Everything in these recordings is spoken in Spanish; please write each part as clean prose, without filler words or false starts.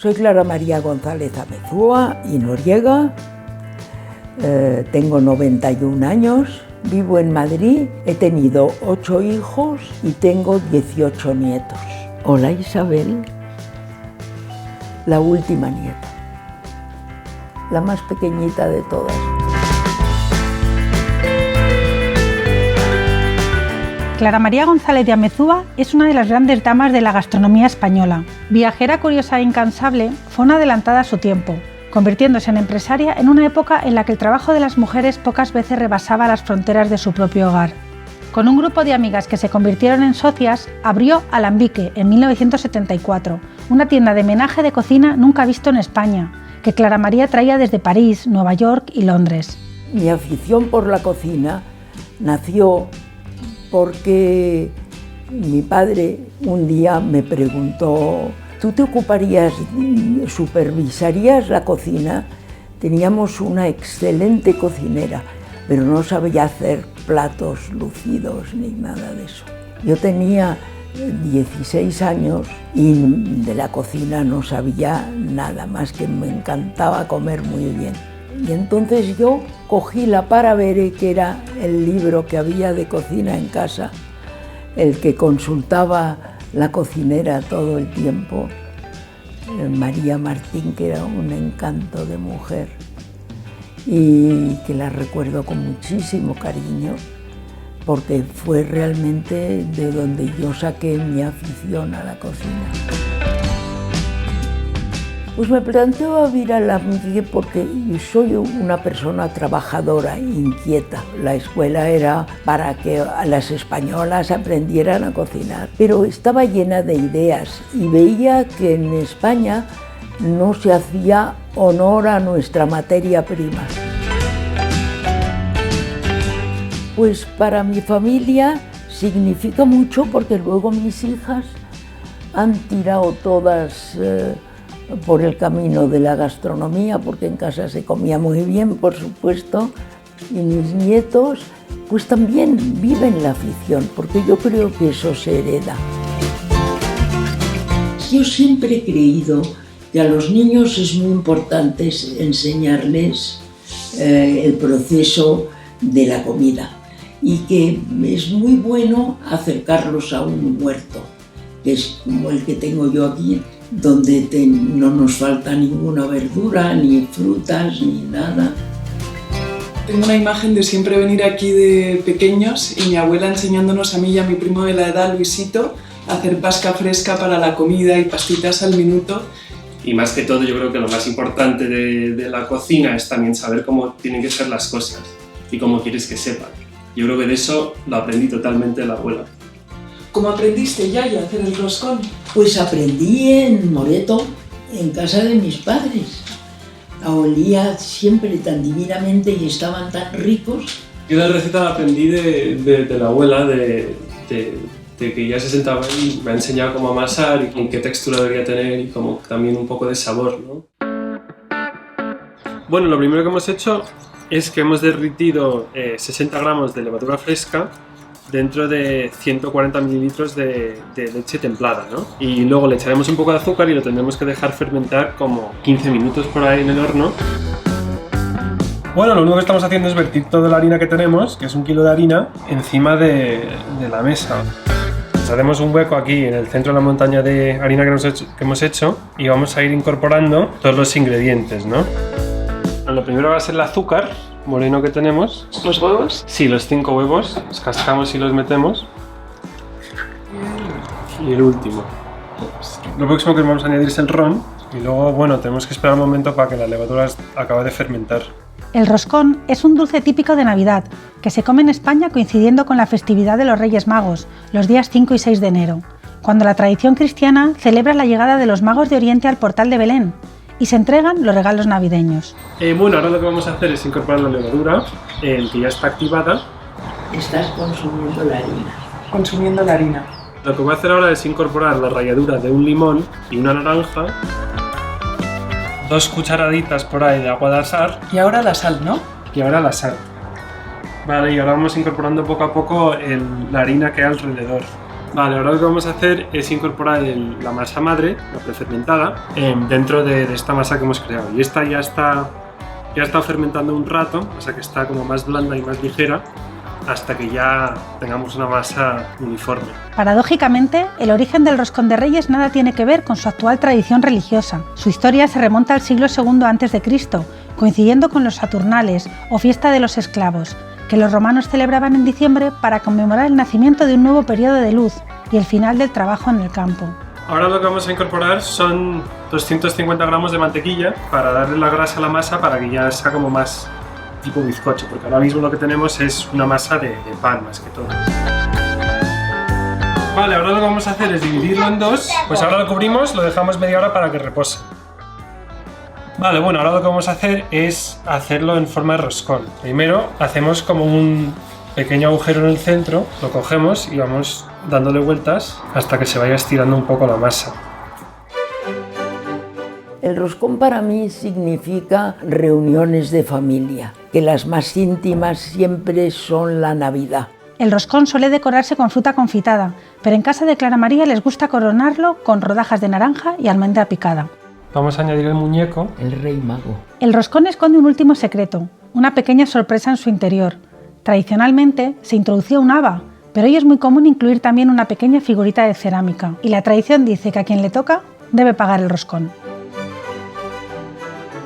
Soy Clara María González Amezúa y Noriega, tengo 91 años, vivo en Madrid, he tenido 8 hijos y tengo 18 nietos. Hola Isabel, la última nieta, la más pequeñita de todas. Clara María González de Amezúa es una de las grandes damas de la gastronomía española. Viajera, curiosa e incansable, fue una adelantada a su tiempo, convirtiéndose en empresaria en una época en la que el trabajo de las mujeres pocas veces rebasaba las fronteras de su propio hogar. Con un grupo de amigas que se convirtieron en socias, abrió Alambique en 1974, una tienda de menaje de cocina nunca visto en España, que Clara María traía desde París, Nueva York y Londres. Mi afición por la cocina nació porque mi padre un día me preguntó: ¿tú te ocuparías, supervisarías la cocina? Teníamos una excelente cocinera, pero no sabía hacer platos lucidos ni nada de eso. Yo tenía 16 años y de la cocina no sabía nada más que me encantaba comer muy bien. Y entonces yo cogí la Paravere, que era el libro que había de cocina en casa, el que consultaba la cocinera todo el tiempo, María Martín, que era un encanto de mujer y que la recuerdo con muchísimo cariño, porque fue realmente de donde yo saqué mi afición a la cocina. Pues me planteo ir a Alambique porque soy una persona trabajadora, inquieta. La escuela era para que las españolas aprendieran a cocinar, pero estaba llena de ideas y veía que en España no se hacía honor a nuestra materia prima. Pues para mi familia significa mucho porque luego mis hijas han tirado todas por el camino de la gastronomía, porque en casa se comía muy bien, por supuesto, y mis nietos pues también viven la afición, porque yo creo que eso se hereda. Yo siempre he creído que a los niños es muy importante enseñarles el proceso de la comida y que es muy bueno acercarlos a un huerto, que es como el que tengo yo aquí, donde no nos falta ninguna verdura, ni frutas, ni nada. Tengo una imagen de siempre venir aquí de pequeños y mi abuela enseñándonos a mí y a mi primo de la edad, Luisito, a hacer pasca fresca para la comida y pastitas al minuto. Y más que todo, yo creo que lo más importante de la cocina es también saber cómo tienen que ser las cosas y cómo quieres que sepan. Yo creo que de eso lo aprendí totalmente de la abuela. ¿Cómo aprendiste, Yaya, a hacer el roscón? Pues aprendí en Moreto, en casa de mis padres. La olía siempre tan divinamente y estaban tan ricos. Yo la receta la aprendí de la abuela, de que ella se sentaba y me ha enseñado cómo amasar y qué textura debería tener y como también un poco de sabor, ¿no? Bueno, lo primero que hemos hecho es que hemos derretido 60 gramos de levadura fresca dentro de 140 mililitros de leche templada, ¿no? Y luego le echaremos un poco de azúcar y lo tendremos que dejar fermentar como 15 minutos por ahí en el horno. Bueno, lo único que estamos haciendo es vertir toda la harina que tenemos, que es 1 kilo de harina, encima de la mesa. Pues hacemos un hueco aquí en el centro de la montaña de harina que hemos hecho y vamos a ir incorporando todos los ingredientes, ¿no? Lo primero va a ser el azúcar moreno que tenemos. ¿Los huevos? Sí, los 5 huevos, los cascamos y los metemos. Y el último. Lo próximo que vamos a añadir es el ron y luego, bueno, tenemos que esperar un momento para que la levadura acabe de fermentar. El roscón es un dulce típico de Navidad, que se come en España coincidiendo con la festividad de los Reyes Magos, los días 5 y 6 de enero, cuando la tradición cristiana celebra la llegada de los magos de Oriente al portal de Belén y se entregan los regalos navideños. Bueno, ahora lo que vamos a hacer es incorporar la levadura, que ya está activada. Estás consumiendo la harina. Consumiendo la harina. Lo que voy a hacer ahora es incorporar la ralladura de un limón y una naranja, 2 cucharaditas por ahí de agua de azahar. Y ahora la sal, ¿no? Y ahora la sal. Vale, y ahora vamos incorporando poco a poco la harina que hay alrededor. Vale, ahora lo que vamos a hacer es incorporar la masa madre, la prefermentada, dentro de esta masa que hemos creado. Y esta ya está fermentando un rato, o sea que está como más blanda y más ligera, hasta que ya tengamos una masa uniforme. Paradójicamente, el origen del roscón de Reyes nada tiene que ver con su actual tradición religiosa. Su historia se remonta al siglo II a.C., coincidiendo con los Saturnales o fiesta de los esclavos, que los romanos celebraban en diciembre para conmemorar el nacimiento de un nuevo periodo de luz y el final del trabajo en el campo. Ahora lo que vamos a incorporar son 250 gramos de mantequilla para darle la grasa a la masa para que ya sea como más tipo bizcocho, porque ahora mismo lo que tenemos es una masa de pan más que todo. Vale, ahora lo que vamos a hacer es dividirlo en dos, pues ahora lo cubrimos, lo dejamos media hora para que repose. Vale, bueno, ahora lo que vamos a hacer es hacerlo en forma de roscón. Primero hacemos como un pequeño agujero en el centro, lo cogemos y vamos dándole vueltas hasta que se vaya estirando un poco la masa. El roscón para mí significa reuniones de familia, que las más íntimas siempre son la Navidad. El roscón suele decorarse con fruta confitada, pero en casa de Clara María les gusta coronarlo con rodajas de naranja y almendra picada. Vamos a añadir el muñeco. El Rey Mago. El roscón esconde un último secreto, una pequeña sorpresa en su interior. Tradicionalmente se introducía un haba, pero hoy es muy común incluir también una pequeña figurita de cerámica, y la tradición dice que a quien le toca debe pagar el roscón.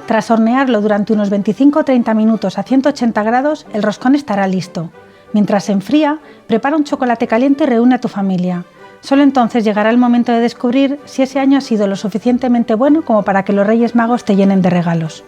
Tras hornearlo durante unos 25 o 30 minutos a 180 grados, el roscón estará listo. Mientras se enfría, prepara un chocolate caliente y reúne a tu familia. Solo entonces llegará el momento de descubrir si ese año ha sido lo suficientemente bueno como para que los Reyes Magos te llenen de regalos.